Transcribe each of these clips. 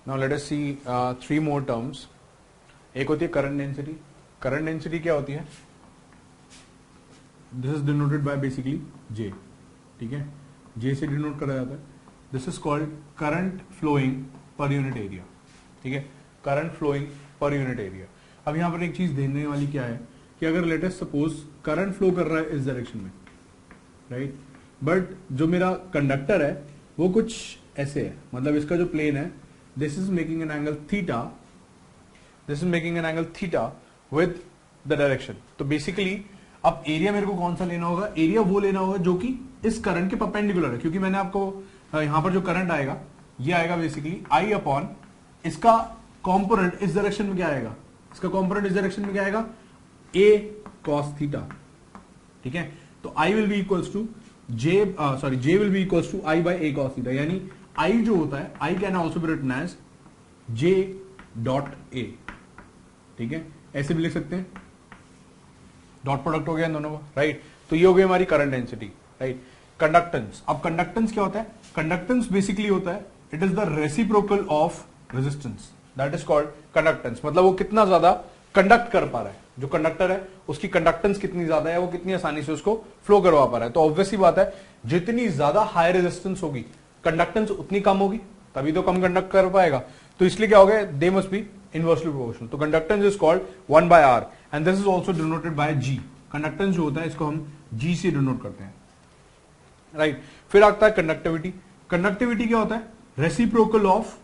Now let us सी 3 मोर terms. एक होती है करंट डेंसिटी. करंट डेंसिटी क्या होती है? This is denoted by basically J. ठीक है, J से डिनोट करा जाता है. This is called current flowing per unit area. ठीक है, current flowing per unit area. अब यहां पर एक चीज देखने वाली क्या है कि अगर let us suppose current flow कर रहा है इस डायरेक्शन में, राइट, बट जो मेरा कंडक्टर है वो कुछ ऐसे है, मतलब इसका जो प्लेन है, this is making an angle theta, this is making an angle theta with the direction. तो बेसिकली अब एरिया मेरे को कौन सा लेना होगा? एरिया वो लेना होगा जो कि इस करंट के परपेंडिकुलर है, क्योंकि मैंने आपको यहां पर जो करंट आएगा ये आएगा बेसिकली आई अपॉन इसका कॉम्पोनेंट इस डायरेक्शन में क्या आएगा, इसका कॉम्पोनेंट इस डायरेक्शन में क्या आएगा, ए कॉस थीटा. ठीक है, तो I will be equals to J will be equals to I by A cos theta. यानी आई जो होता है, I can also be written as J dot A. ठीक है, ऐसे भी लिख सकते हैं, डॉट प्रोडक्ट हो गया इन दोनों का, राइट. तो ये हो गई हमारी करंट डेंसिटी, राइट. कंडक्टेंस. अब कंडक्टेंस क्या होता है? कंडक्टेंस बेसिकली होता है, it is the reciprocal of resistance, that is called conductance. मतलब वो कितना ज्यादा कंडक्ट कर पा रहा है, जो कंडक्टर है उसकी कंडक्टेंस कितनी ज्यादा है, वो कितनी आसानी से उसको फ्लो करवा पा रहा है. तो ऑब्वियसली बात है, जितनी ज्यादा हाई रेजिस्टेंस होगी कंडक्टेंस उतनी कम होगी, तभी तो कम कंडक्ट कर पाएगा. तो इसलिए क्या हो गया, they must be inversely proportional. तो conductance is called 1/r and this is also denoted by G. Conductance जो होता है इसको हम G से डिनोट करते हैं, राइट. फिर आता है कंडक्टिविटी. कंडक्टिविटी क्या होता है? रेसिप्रोकल ऑफ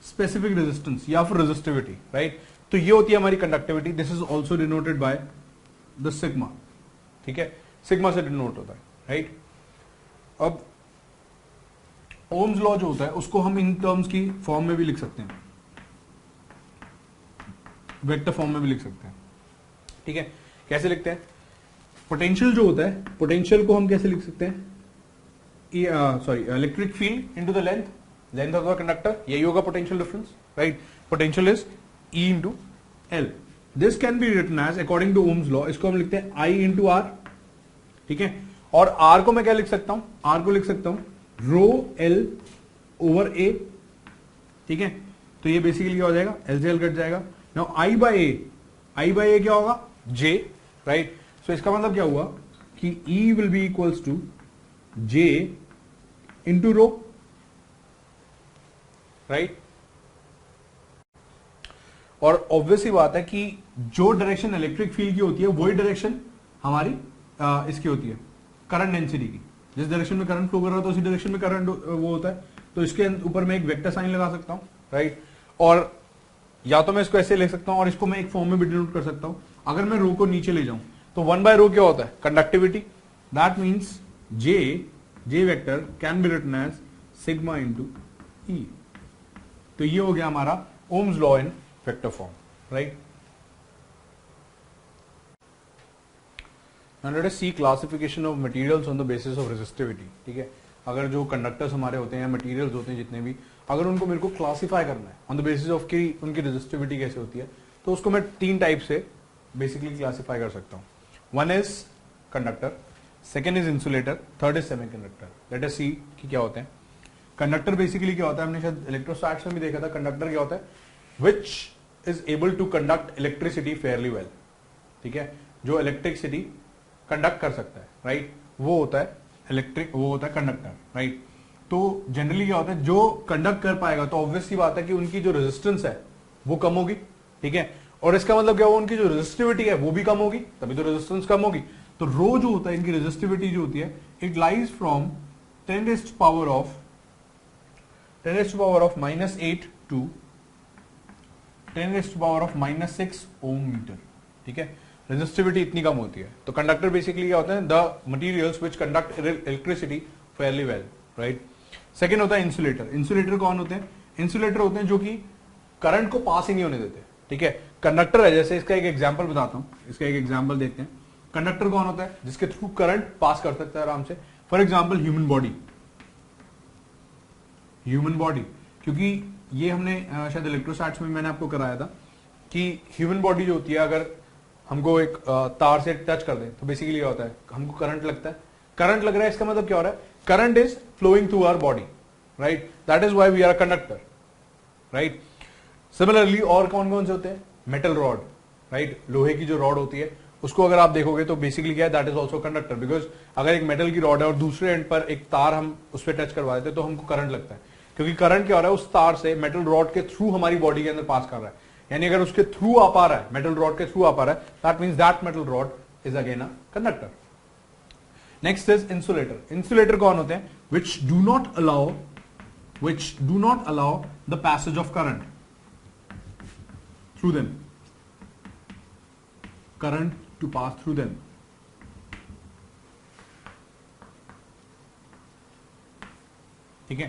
स्पेसिफिक रेजिस्टेंस या फिर रेजिस्टिविटी, राइट. तो ये होती है हमारी conductivity. This is also denoted by the sigma. ठीक है, सिग्मा से डिनोट होता है, राइट. अब ओम्स लॉ जो होता है उसको हम इन टर्म्स की फॉर्म में भी लिख सकते हैं, वेक्टर फॉर्म में भी लिख सकते हैं. ठीक है, कैसे लिखते हैं? पोटेंशियल जो होता है, पोटेंशियल को हम कैसे लिख सकते हैं? Electric field into the length of the conductor, यही होगा potential difference, right. Potential is E into L. This can be written as according to Ohm's law, इसको हम लिखते हैं I इंटू आर. ठीक है, और R को मैं क्या लिख सकता हूं? R को लिख सकता हूं रो एल ओवर ए. ठीक है, तो ये बेसिकली क्या हो जाएगा, एल से एल कट जाएगा. नाउ I बाई ए क्या होगा? J, right. सो इसका मतलब क्या हुआ कि E will be equals to J into rho, right. और ऑब्वियसली बात है कि जो डायरेक्शन इलेक्ट्रिक फील्ड की होती है वही डायरेक्शन हमारी इसकी होती है करंट डेंसिटी की. जिस डायरेक्शन में करंट फ्लो कर रहा है तो उसी डायरेक्शन में करंट वो होता है. तो इसके ऊपर मैं एक वेक्टर साइन लगा सकता हूं, राइट. और या तो मैं इसको ऐसे लिख सकता हूं और इसको मैं एक फॉर्म में भी डिनोट कर सकता हूं. अगर मैं रो को नीचे ले जाऊं तो 1/रो क्या होता है? Conductivity. That means J vector can be written as sigma into E. तो ये हो गया हमारा Ohm's law in vector form, right. Now let us see classification of materials on the basis of resistivity. ठीक है, अगर जो कंडक्टर्स हमारे होते हैं, मटेरियल्स होते हैं जितने भी, अगर उनको मेरे को क्लासिफाई करना है ऑन द बेसिस ऑफ कि उनकी रेजिस्टिविटी कैसे होती है, तो उसको मैं 3 टाइप से बेसिकली क्लासिफाई कर सकता हूँ. One is conductor, second is insulator, third is semiconductor. Let us see कि क्या होते हैं. कंडक्टर बेसिकली क्या होता है, हमने शायद इलेक्ट्रोस्टैट्स में भी देखा था. कंडक्टर क्या होता है? Which is able to conduct electricity fairly well. ठीक है, जो इलेक्ट्रिसिटी कंडक्ट कर सकता है, राइट, वो होता है कंडक्टर, राइट. तो जनरली क्या होता है, जो कंडक्ट कर पाएगा तो ऑब्वियसली बात है कि उनकी जो रेजिस्टेंस है वो कम होगी. ठीक है, और इसका मतलब क्या हुआ, उनकी जो रेजिस्टिविटी है वो भी कम होगी, तभी तो रेजिस्टेंस कम होगी. तो रो जो होता है, इनकी रेजिस्टिविटी जो होती है, it lies from 10 raised to power of -8 to 10 raised to power of -6 ohm metre. ठीक है, रेजिस्टिविटी इतनी कम होती है. तो कंडक्टर बेसिकली क्या होता है? The materials which conduct electricity fairly well, right. Second होता है इंसुलेटर. इंसुलेटर कौन होते हैं? इंसुलेटर होते हैं जो कि करंट को पास ही नहीं होने देते. ठीक है, कंडक्टर है, जैसे इसका एक एग्जांपल बताता हूं, इसका एक एग्जांपल देखते हैं. कंडक्टर कौन होता है? जिसके थ्रू करंट पास कर सकता है आराम से. फॉर एग्जांपल ह्यूमन बॉडी, क्योंकि ये हमने शायद इलेक्ट्रोस्टैट्स में मैंने आपको कराया था कि ह्यूमन बॉडी जो होती है, अगर हमको एक तार से टच कर दे तो बेसिकली क्या होता है, हमको करंट लगता है. करंट लग रहा है, इसका मतलब क्या हो रहा है? Current is flowing through our body, right. That is why we are a conductor. Right. Similarly और कौन कौन से होते हैं, मेटल रॉड, राइट, लोहे की जो रॉड होती है उसको अगर आप देखोगे तो बेसिकली क्या है, that is also conductor, because अगर एक मेटल की रॉड है और दूसरे एंड पर एक तार हम उस पर टच करवा देते हैं तो हमको करंट लगता है, क्योंकि करंट क्या हो रहा है, उस तार से मेटल रॉड के थ्रू हमारी बॉडी के अंदर पास कर रहा है, यानी अगर उसके थ्रू आ पा रहा है, मेटल रॉड के थ्रू आ पा रहा है, that means that metal rod is again a conductor. Next is insulator. Insulator कौन होते हैं, which do not allow the passage of current through them, current to pass through them। ठीक है,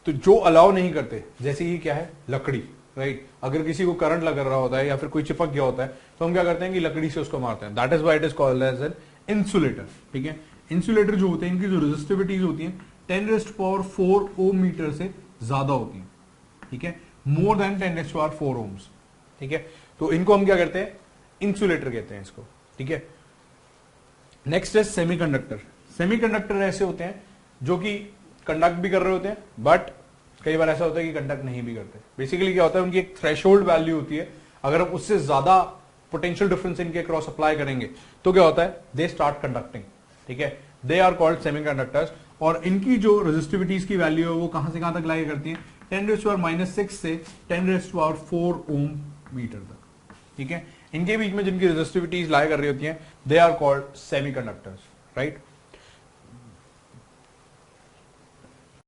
तो जो अलाउ नहीं करते, जैसे कि क्या है, लकड़ी, राइट, अगर किसी को करंट लग रहा होता है या फिर कोई चिपक गया होता है तो हम क्या करते हैं कि लकड़ी से उसको मारते हैं, that is why it is called as an insulator. ठीक है, इंसुलेटर जो होते हैं इनकी जो रेजिस्टिविटीज होती है 10⁴ ओम मीटर से ज्यादा होती है। ठीक है, मोर देन 10⁴ ओम्स। ठीक है, तो इनको हम क्या करते हैं, इंसुलेटर कहते हैं इसको। ठीक है, नेक्स्ट है सेमीकंडक्टर। सेमीकंडक्टर ऐसे होते हैं जो कि कंडक्ट भी कर रहे होते हैं, बट कई बार ऐसा होता है कि कंडक्ट नहीं भी करते। बेसिकली क्या होता है, उनकी एक थ्रेशोल्ड वैल्यू होती है, अगर हम उससे ज्यादा पोटेंशियल डिफरेंस इनके क्रॉस अप्लाई करेंगे तो क्या होता है, दे स्टार्ट कंडक्टिंग। ठीक है, दे आर कॉल्ड सेमीकंडक्टर्स, और इनकी जो रेजिस्टिविटीज की वैल्यू है वो कहां से कहां तक लाई करती है, 10⁻⁻⁶ से 10⁴ ओम मीटर तक। ठीक है, इनके बीच में जिनकी रेजिस्टिविटीज लाई कर रही होती हैं, they are called semiconductors, right.